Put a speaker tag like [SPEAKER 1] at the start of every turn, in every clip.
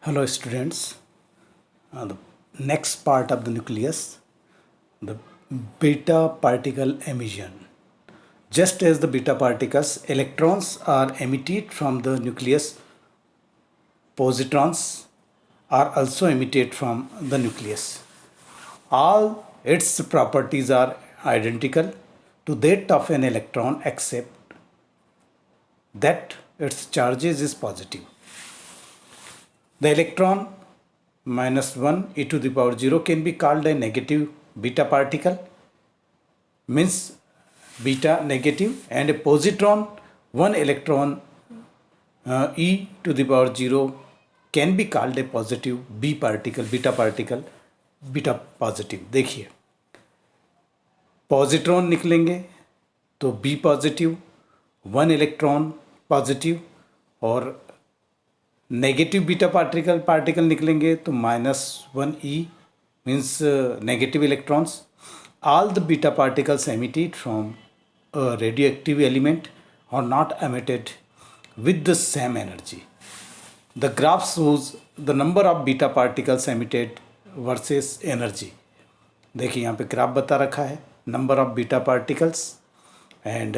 [SPEAKER 1] Hello, students. The next part of the nucleus, the beta particle emission. Just as the beta particles, electrons are emitted from the nucleus, positrons are also emitted from the nucleus. All its properties are identical to that of an electron except that its charges is positive. The electron minus 1 e to the power 0 can be called a negative beta particle, means beta negative, and a positron 1 electron e to the power 0 can be called a positive b particle, beta positive. देखिए positron निकलेंगे तो B positive, 1 electron positive, और negative beta particle निकलेंगे तो -1 e means negative electrons. All the beta particles emitted from a radioactive element are not emitted with the same energy. The graph shows the number of beta particles emitted versus energy. देखिए यहाँ पे graph बता रखा है number of beta particles, and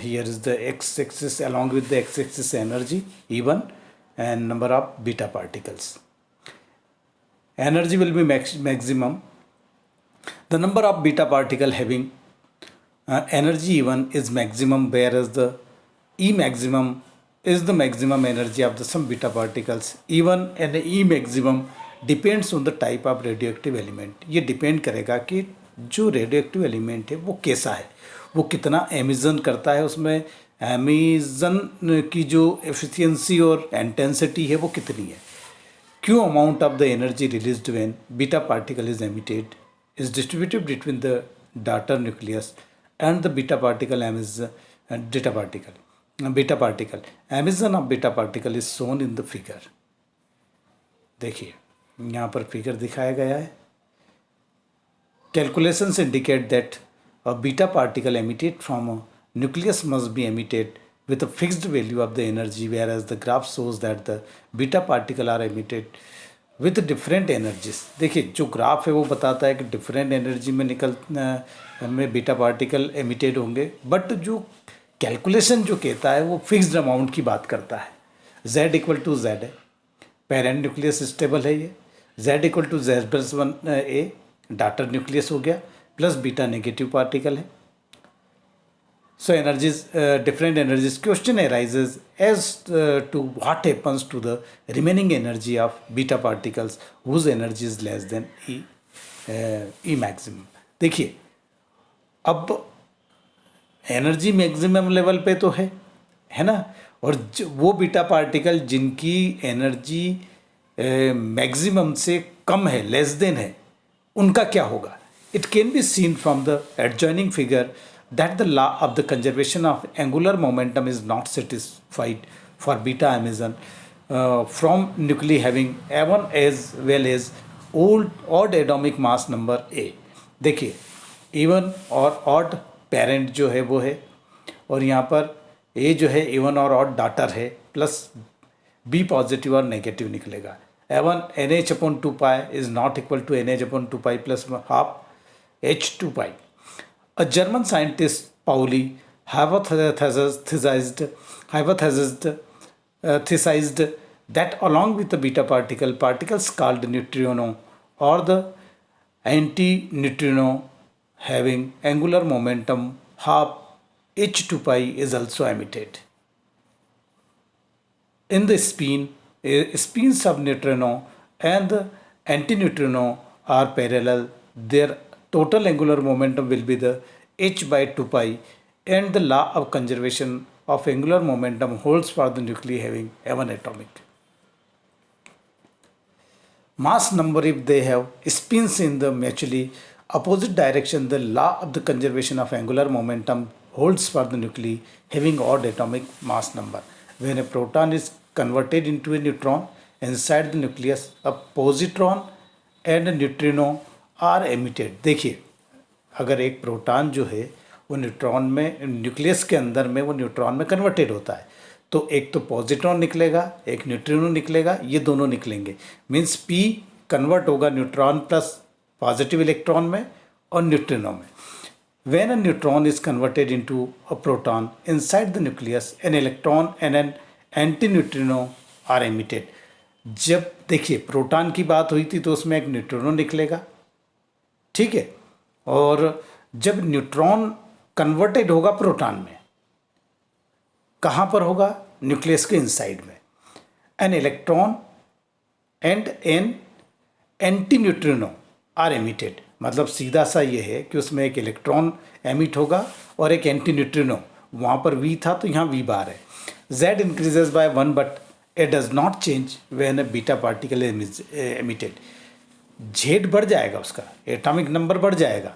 [SPEAKER 1] here is the x-axis along with the x-axis energy E1 and number of beta particles. Energy will be maximum. The number of beta particle having energy E1 is maximum, whereas the E maximum is the maximum energy of the some beta particles. E1 and E maximum depends on the type of radioactive element. ये depend करेगा कि जो radioactive element है वो कैसा है, वो कितना एमिजन करता है, उसमें एमिजन की जो एफिशिएंसी और इंटेंसिटी है वो कितनी है. Q amount of the energy released when beta particle is emitted is distributed between the daughter nucleus and the beta particle emission. Emission of beta particle is shown in the figure. देखिए यहाँ पर figure दिखाया गया है. Calculations indicate that a beta particle emitted from a nucleus must be emitted with a fixed value of the energy, whereas the graph shows that the beta particle are emitted with different energies. देखिए जो graph है वो बताता है कि different energy में beta particle emitted होंगे, but जो कैलकुलेशन जो कहता है वो फिक्स्ड अमाउंट की बात करता है. z इक्वल टू जेड है, पेरेंट न्यूक्लियस स्टेबल है, ये z equal to Z plus 1 a daughter nucleus हो गया, प्लस बीटा नेगेटिव पार्टिकल है. So energies, different energies. Question arises as to what happens to the remaining energy of beta particles whose energy is less than E maximum. देखिए अब energy maximum level पे तो है ना, और वो beta particle जिनकी एनर्जी मैक्सिमम से कम है, लेस देन है, उनका क्या होगा. It can be seen from the adjoining figure that the law of the conservation of angular momentum is not satisfied for beta emission from nuclei having A1 as well as odd atomic mass number A. देखिए even और odd parent जो है वो है, और यहाँ पर A जो है even और odd daughter है, प्लस B पॉजिटिव और नेगेटिव निकलेगा. A1 NH upon 2 pi is not equal to NH upon 2 pi plus half H 2 pi. A German scientist, Pauli, hypothesized that along with the beta particles called neutrino or the anti-neutrino having angular momentum half h2 pi is also emitted. In the spins of neutrino and the antineutrino are parallel. Their total angular momentum will be the h by 2 pi, and the law of conservation of angular momentum holds for the nuclei having A1 atomic mass number. If they have spins in the mutually opposite direction, the law of the conservation of angular momentum holds for the nuclei having odd atomic mass number. When a proton is converted into a neutron inside the nucleus, a positron and a neutrino are emitted. देखिए अगर एक proton जो है वो neutron में, nucleus के अंदर में वो न्यूट्रॉन में कन्वर्टेड होता है, तो एक तो पॉजिट्रॉन निकलेगा, एक न्यूट्रिनो निकलेगा, ये दोनों निकलेंगे। मीन्स पी कन्वर्ट होगा न्यूट्रॉन प्लस पॉजिटिव इलेक्ट्रॉन में और न्यूट्रिनो में। When a neutron is converted into a proton inside the nucleus, an electron and an antineutrino are emitted. जब देखिए प्रोटॉन की बात हुई थी तो उसमें एक न्यूट्रिनो निकलेगा, ठीक है। और जब न्यूट्रॉन कन्वर्टेड होगा प्रोटॉन में, कहाँ पर होगा? न्यूक्लियस के इनसाइड में। An electron and an anti neutrino are emitted, मतलब सीधा सा ये है कि उसमें एक इलेक्ट्रॉन एमिट होगा और एक एंटी न्यूट्रिनो। वहाँ पर वी था तो यहाँ वी बार है। Z increases by 1 but it does not change when a beta particle emitted. Z बढ़ जाएगा, उसका एटॉमिक नंबर बढ़ जाएगा,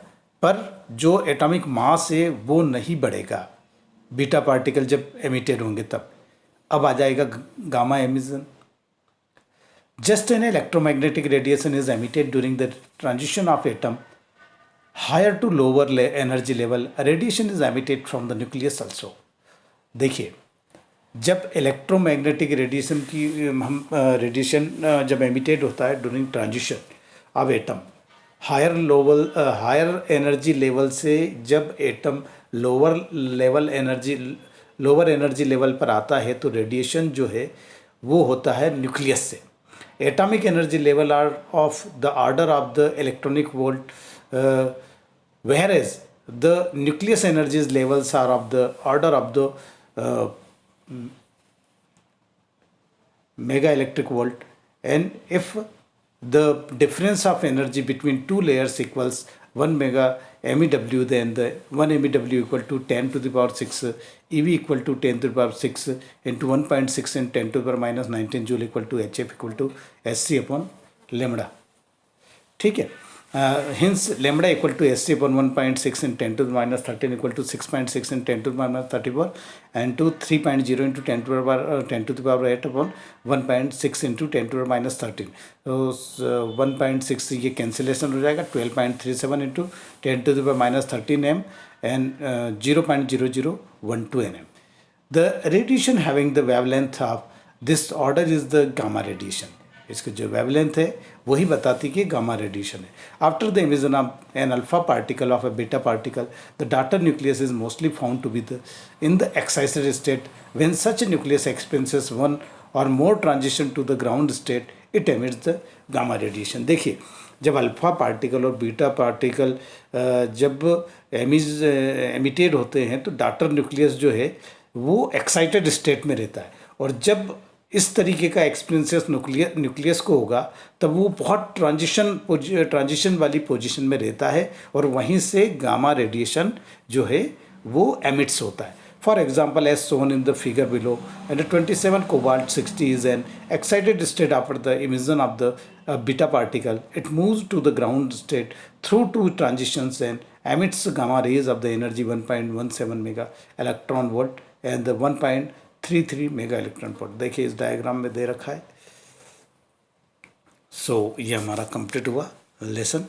[SPEAKER 1] पर जो एटॉमिक मास है वो नहीं बढ़ेगा बीटा पार्टिकल जब एमिटेड होंगे तब। अब आ जाएगा gamma emission. Just an electromagnetic radiation is emitted during the transition of atom higher to lower energy level. Radiation is emitted from the nucleus also. देखिए जब इलेक्ट्रोमैग्नेटिक रेडिएशन की हम रेडिएशन जब एमिटेड होता है during transition of atom higher energy level से, जब atom lower energy level पर आता है तो रेडिएशन जो है वो होता है न्यूक्लियस से। Atomic energy level are of the order of the electronic volt, whereas the nucleus energies levels are of the order of the mega electric volt. And if the difference of energy between two layers equals 1 mega MeW, then the 1 MeW equal to 10 to the power 6 EV equal to 10 to the power 6 into 1.6 and 10 to the power minus 19 joule equal to HF equal to SC upon lambda, ठीक है। hence lambda equal to SC upon 1.6 and 10 to the minus 13 equal to 6.6 and 10 to the minus 34 and to 3.0 into 10 to the power 10 to the power 8 upon 1.6 into 10 to the minus 13। तो 1.6 ये cancellation हो जाएगा, 12.37 into 10 to the power minus 13 m and 0.0012 nm. The radiation having the wavelength of this order is the gamma radiation. इसकी जो wavelength है वही बताती कि गामा रेडिएशन है। After the emission of an alpha particle of a beta particle, the daughter nucleus is mostly found to be in the excited state. When such nucleus experiences one or more transition to the ground state, it emits the gamma radiation. देखिए जब alpha particle और beta particle जब emitted होते हैं तो daughter nucleus जो है वो एक्साइटेड स्टेट में रहता है, और जब इस तरीके का एक्सपीरियंसेस न्यूक्लियस को होगा तब वो बहुत ट्रांजिशन वाली पोजीशन में रहता है और वहीं से गामा रेडिएशन जो है वो एमिट्स होता है। For example as shown in the figure below, and 27 cobalt 60 is an excited state after the emission of the beta particle. It moves to the ground state through two transitions and emits gamma rays of the energy 1.17 mega electron volt and the 1.33 mega electron volt. देखिए इस diagram में दे रखा है। सो ये हमारा complete हुआ lesson.